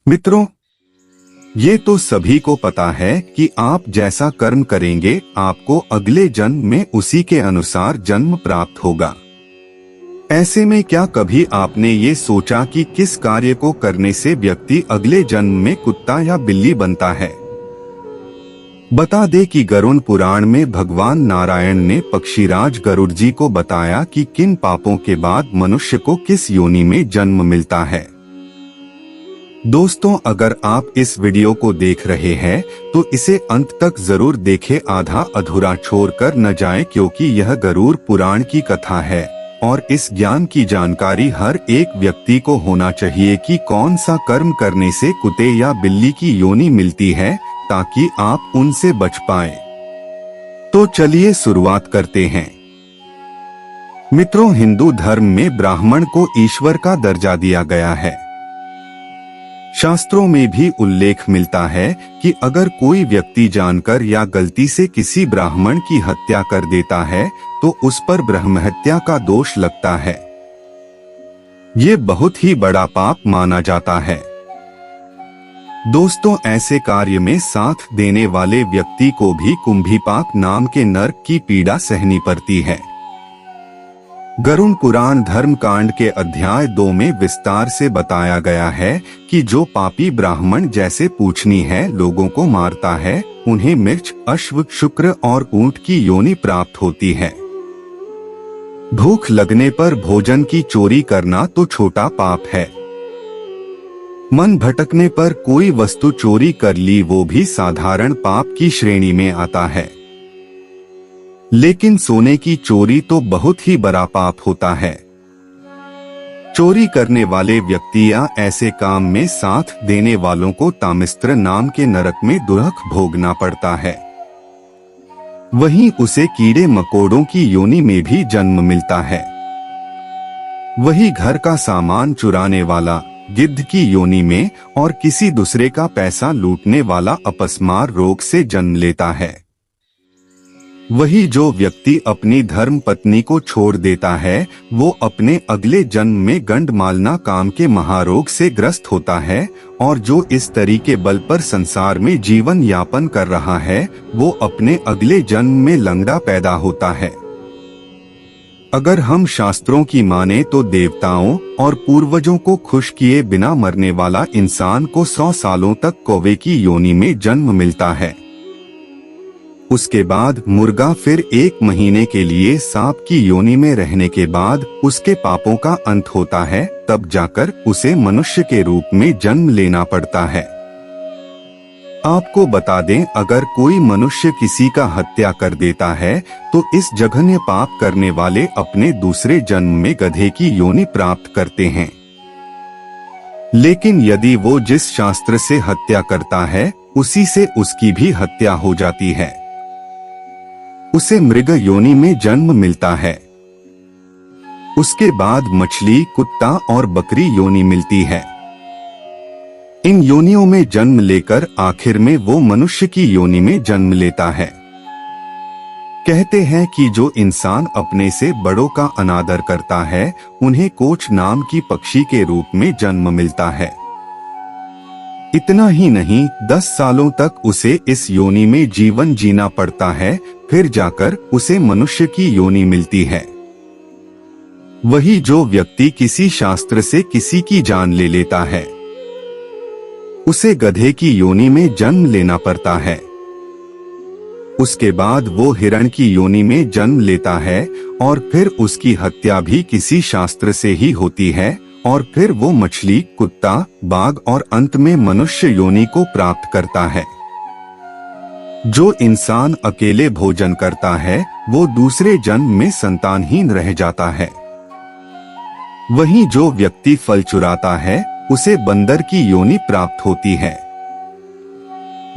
मित्रों, ये तो सभी को पता है कि आप जैसा कर्म करेंगे आपको अगले जन्म में उसी के अनुसार जन्म प्राप्त होगा। ऐसे में क्या कभी आपने ये सोचा कि किस कार्य को करने से व्यक्ति अगले जन्म में कुत्ता या बिल्ली बनता है? बता दे कि गरुड़ पुराण में भगवान नारायण ने पक्षीराज गरुड़ जी को बताया कि किन पापों के बाद मनुष्य को किस योनि में जन्म मिलता है। दोस्तों, अगर आप इस वीडियो को देख रहे हैं तो इसे अंत तक जरूर देखें, आधा अधूरा छोड़कर न जाए, क्योंकि यह गरुड़ पुराण की कथा है और इस ज्ञान की जानकारी हर एक व्यक्ति को होना चाहिए कि कौन सा कर्म करने से कुत्ते या बिल्ली की योनि मिलती है, ताकि आप उनसे बच पाएं। तो चलिए शुरुआत करते हैं। मित्रों, हिंदू धर्म में ब्राह्मण को ईश्वर का दर्जा दिया गया है। शास्त्रों में भी उल्लेख मिलता है कि अगर कोई व्यक्ति जानकर या गलती से किसी ब्राह्मण की हत्या कर देता है तो उस पर ब्रह्महत्या का दोष लगता है। ये बहुत ही बड़ा पाप माना जाता है। दोस्तों, ऐसे कार्य में साथ देने वाले व्यक्ति को भी कुंभीपाक नाम के नरक की पीड़ा सहनी पड़ती है। गरुड़ पुराण धर्म कांड के अध्याय 2 में विस्तार से बताया गया है कि जो पापी ब्राह्मण जैसे पूछनी है लोगों को मारता है, उन्हें मिर्च, अश्व, शुक्र और ऊंट की योनि प्राप्त होती है। भूख लगने पर भोजन की चोरी करना तो छोटा पाप है। मन भटकने पर कोई वस्तु चोरी कर ली, वो भी साधारण पाप की श्रेणी में आता है। लेकिन सोने की चोरी तो बहुत ही बड़ा पाप होता है। चोरी करने वाले व्यक्ति या ऐसे काम में साथ देने वालों को तामिस्त्र नाम के नरक में दुर्ख भोगना पड़ता है। वहीं उसे कीड़े मकोड़ों की योनि में भी जन्म मिलता है। वही घर का सामान चुराने वाला गिद्ध की योनि में और किसी दूसरे का पैसा लूटने वाला अपस्मार रोग से जन्म लेता है। वही जो व्यक्ति अपनी धर्म पत्नी को छोड़ देता है वो अपने अगले जन्म में गंडमालना काम के महारोग से ग्रस्त होता है, और जो इस तरीके बल पर संसार में जीवन यापन कर रहा है वो अपने अगले जन्म में लंगड़ा पैदा होता है। अगर हम शास्त्रों की माने तो देवताओं और पूर्वजों को खुश किए बिना मरने वाला इंसान को 100 सालों तक कौवे की योनि में जन्म मिलता है। उसके बाद मुर्गा, फिर 1 महीने के लिए सांप की योनि में रहने के बाद उसके पापों का अंत होता है, तब जाकर उसे मनुष्य के रूप में जन्म लेना पड़ता है। आपको बता दें, अगर कोई मनुष्य किसी का हत्या कर देता है तो इस जघन्य पाप करने वाले अपने दूसरे जन्म में गधे की योनि प्राप्त करते हैं। लेकिन यदि वो जिस शास्त्र से हत्या करता है उसी से उसकी भी हत्या हो जाती है, उसे मृग योनि में जन्म मिलता है। उसके बाद मछली, कुत्ता और बकरी योनि मिलती है। इन योनियों में जन्म लेकर आखिर में वो मनुष्य की योनि में जन्म लेता है। कहते हैं कि जो इंसान अपने से बड़ों का अनादर करता है उन्हें कोच नाम की पक्षी के रूप में जन्म मिलता है। इतना ही नहीं, 10 सालों तक उसे इस योनि में जीवन जीना पड़ता है, फिर जाकर उसे मनुष्य की योनि मिलती है। वही जो व्यक्ति किसी शास्त्र से किसी की जान ले लेता है उसे गधे की योनि में जन्म लेना पड़ता है। उसके बाद वो हिरण की योनि में जन्म लेता है और फिर उसकी हत्या भी किसी शास्त्र से ही होती है, और फिर वो मछली, कुत्ता, बाघ और अंत में मनुष्य योनि को प्राप्त करता है। जो इंसान अकेले भोजन करता है वो दूसरे जन्म में संतानहीन रह जाता है। वहीं जो व्यक्ति फल चुराता है उसे बंदर की योनि प्राप्त होती है।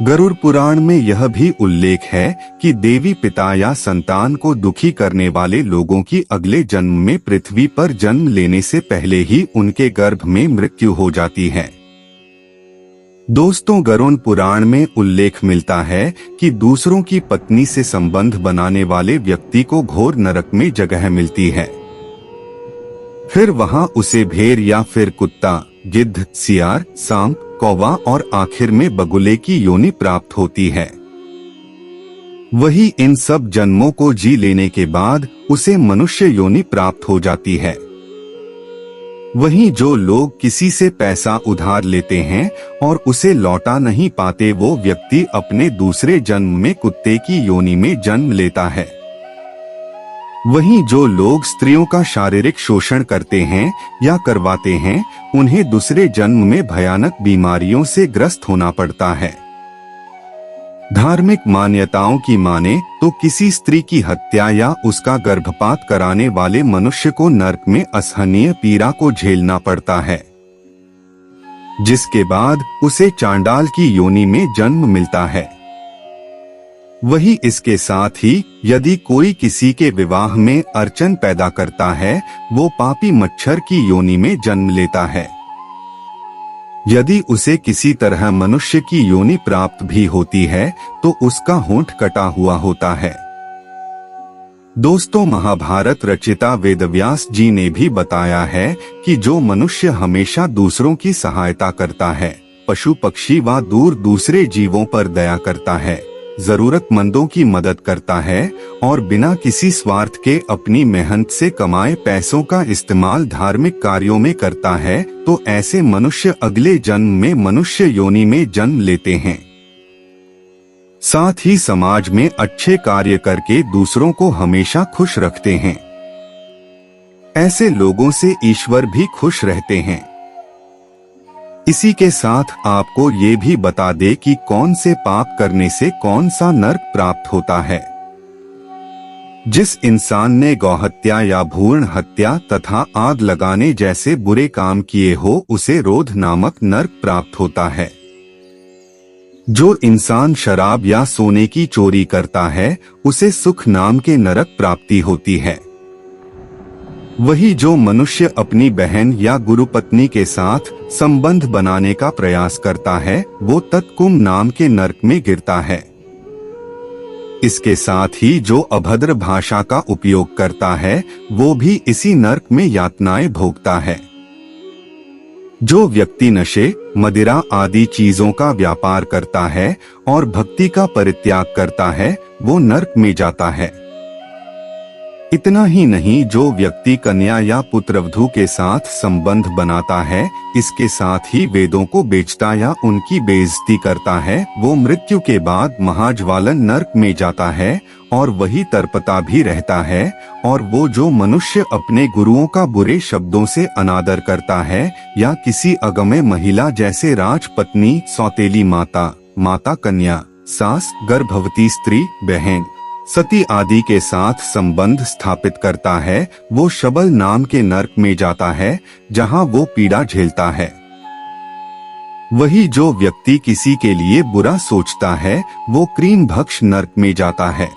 गरुड़ पुराण में यह भी उल्लेख है कि देवी पिता या संतान को दुखी करने वाले लोगों की अगले जन्म में पृथ्वी पर जन्म लेने से पहले ही उनके गर्भ में मृत्यु हो जाती है। दोस्तों, गरुड़ पुराण में उल्लेख मिलता है कि दूसरों की पत्नी से संबंध बनाने वाले व्यक्ति को घोर नरक में जगह मिलती है। फिर वहां उसे भेड़ या फिर कुत्ता, गिद्ध, सियार, सांप, कौवा और आखिर में बगुले की योनि प्राप्त होती है। वही इन सब जन्मों को जी लेने के बाद उसे मनुष्य योनि प्राप्त हो जाती है। वहीं जो लोग किसी से पैसा उधार लेते हैं और उसे लौटा नहीं पाते, वो व्यक्ति अपने दूसरे जन्म में कुत्ते की योनि में जन्म लेता है। वहीं जो लोग स्त्रियों का शारीरिक शोषण करते हैं या करवाते हैं, उन्हें दूसरे जन्म में भयानक बीमारियों से ग्रस्त होना पड़ता है। धार्मिक मान्यताओं की माने तो किसी स्त्री की हत्या या उसका गर्भपात कराने वाले मनुष्य को नरक में असहनीय पीड़ा को झेलना पड़ता है, जिसके बाद उसे चांडाल की योनि में जन्म मिलता है। वही इसके साथ ही यदि कोई किसी के विवाह में अड़चन पैदा करता है, वो पापी मच्छर की योनि में जन्म लेता है। यदि उसे किसी तरह मनुष्य की योनि प्राप्त भी होती है तो उसका होंठ कटा हुआ होता है। दोस्तों, महाभारत रचिता वेदव्यास जी ने भी बताया है कि जो मनुष्य हमेशा दूसरों की सहायता करता है, पशु पक्षी व दूर दूसरे जीवों पर दया करता है, जरूरतमंदों की मदद करता है और बिना किसी स्वार्थ के अपनी मेहनत से कमाए पैसों का इस्तेमाल धार्मिक कार्यों में करता है, तो ऐसे मनुष्य अगले जन्म में मनुष्य योनि में जन्म लेते हैं। साथ ही समाज में अच्छे कार्य करके दूसरों को हमेशा खुश रखते हैं। ऐसे लोगों से ईश्वर भी खुश रहते हैं। इसी के साथ आपको ये भी बता दे कि कौन से पाप करने से कौन सा नरक प्राप्त होता है। जिस इंसान ने गौहत्या या भ्रूण हत्या तथा आग लगाने जैसे बुरे काम किए हो, उसे रोध नामक नरक प्राप्त होता है। जो इंसान शराब या सोने की चोरी करता है, उसे सुख नाम के नरक प्राप्ति होती है। वही जो मनुष्य अपनी बहन या गुरुपत्नी के साथ संबंध बनाने का प्रयास करता है, वो तत्कुम नाम के नरक में गिरता है। इसके साथ ही जो अभद्र भाषा का उपयोग करता है, वो भी इसी नरक में यातनाएं भोगता है। जो व्यक्ति नशे, मदिरा आदि चीजों का व्यापार करता है और भक्ति का परित्याग करता है, वो नरक में जाता है। इतना ही नहीं, जो व्यक्ति कन्या या पुत्रवधू के साथ संबंध बनाता है, इसके साथ ही वेदों को बेचता या उनकी बेइज्जती करता है, वो मृत्यु के बाद महाज्वालन नरक में जाता है और वही तड़पता भी रहता है। और वो जो मनुष्य अपने गुरुओं का बुरे शब्दों से अनादर करता है या किसी अगम्य महिला जैसे राजपत्नी, सौतेली माता, माता कन्या, सास, गर्भवती स्त्री, बहन, सती आदि के साथ संबंध स्थापित करता है, वो शबल नाम के नरक में जाता है, जहां वो पीड़ा झेलता है। वही जो व्यक्ति किसी के लिए बुरा सोचता है, वो क्रीम भक्ष नरक में जाता है।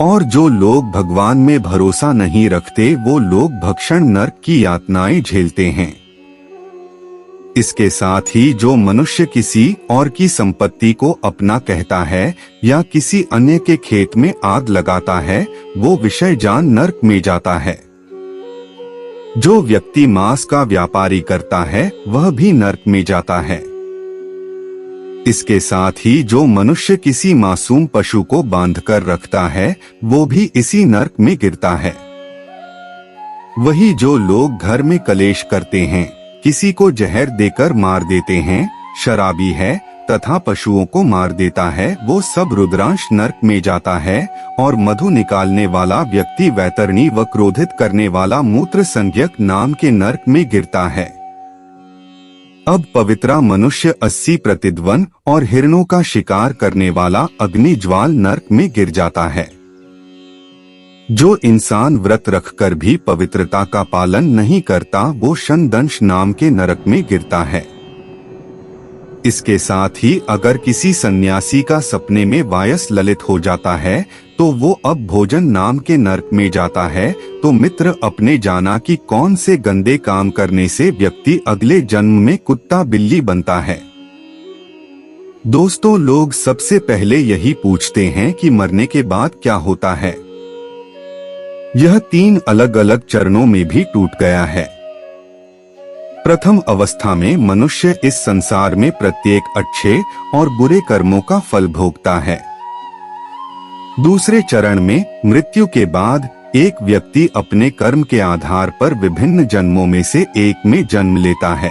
और जो लोग भगवान में भरोसा नहीं रखते, वो लोग भक्षण नरक की यातनाएं झेलते हैं। इसके साथ ही जो मनुष्य किसी और की संपत्ति को अपना कहता है या किसी अन्य के खेत में आग लगाता है, वो विषय जान नरक में जाता है। जो व्यक्ति मांस का व्यापारी करता है, वह भी नरक में जाता है। इसके साथ ही जो मनुष्य किसी मासूम पशु को बांधकर रखता है, वो भी इसी नरक में गिरता है। वही जो लोग घर में कलेश करते हैं, किसी को जहर देकर मार देते हैं, शराबी है तथा पशुओं को मार देता है, वो सब रुद्रांश नरक में जाता है। और मधु निकालने वाला व्यक्ति वैतरणी व क्रोधित करने वाला मूत्र संज्ञक नाम के नरक में गिरता है। अब पवित्रा मनुष्य 80 प्रतिद्वन और हिरणों का शिकार करने वाला अग्नि ज्वाल नरक में गिर जाता है। जो इंसान व्रत रखकर भी पवित्रता का पालन नहीं करता, वो शनदंश नाम के नरक में गिरता है। इसके साथ ही अगर किसी सन्यासी का सपने में वायस ललित हो जाता है, तो वो अब भोजन नाम के नरक में जाता है। तो मित्र, अपने जाना कि कौन से गंदे काम करने से व्यक्ति अगले जन्म में कुत्ता बिल्ली बनता है। दोस्तों, लोग सबसे पहले यही पूछते हैं कि मरने के बाद क्या होता है। यह 3 अलग अलग चरणों में भी टूट गया है। प्रथम अवस्था में मनुष्य इस संसार में प्रत्येक अच्छे और बुरे कर्मों का फल भोगता है। दूसरे चरण में मृत्यु के बाद एक व्यक्ति अपने कर्म के आधार पर विभिन्न जन्मों में से एक में जन्म लेता है।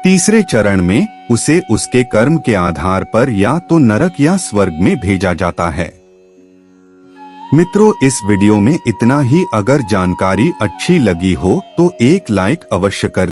तीसरे चरण में उसे उसके कर्म के आधार पर या तो नरक या स्वर्ग में भेजा जाता है। मित्रों, इस वीडियो में इतना ही। अगर जानकारी अच्छी लगी हो तो एक लाइक अवश्य कर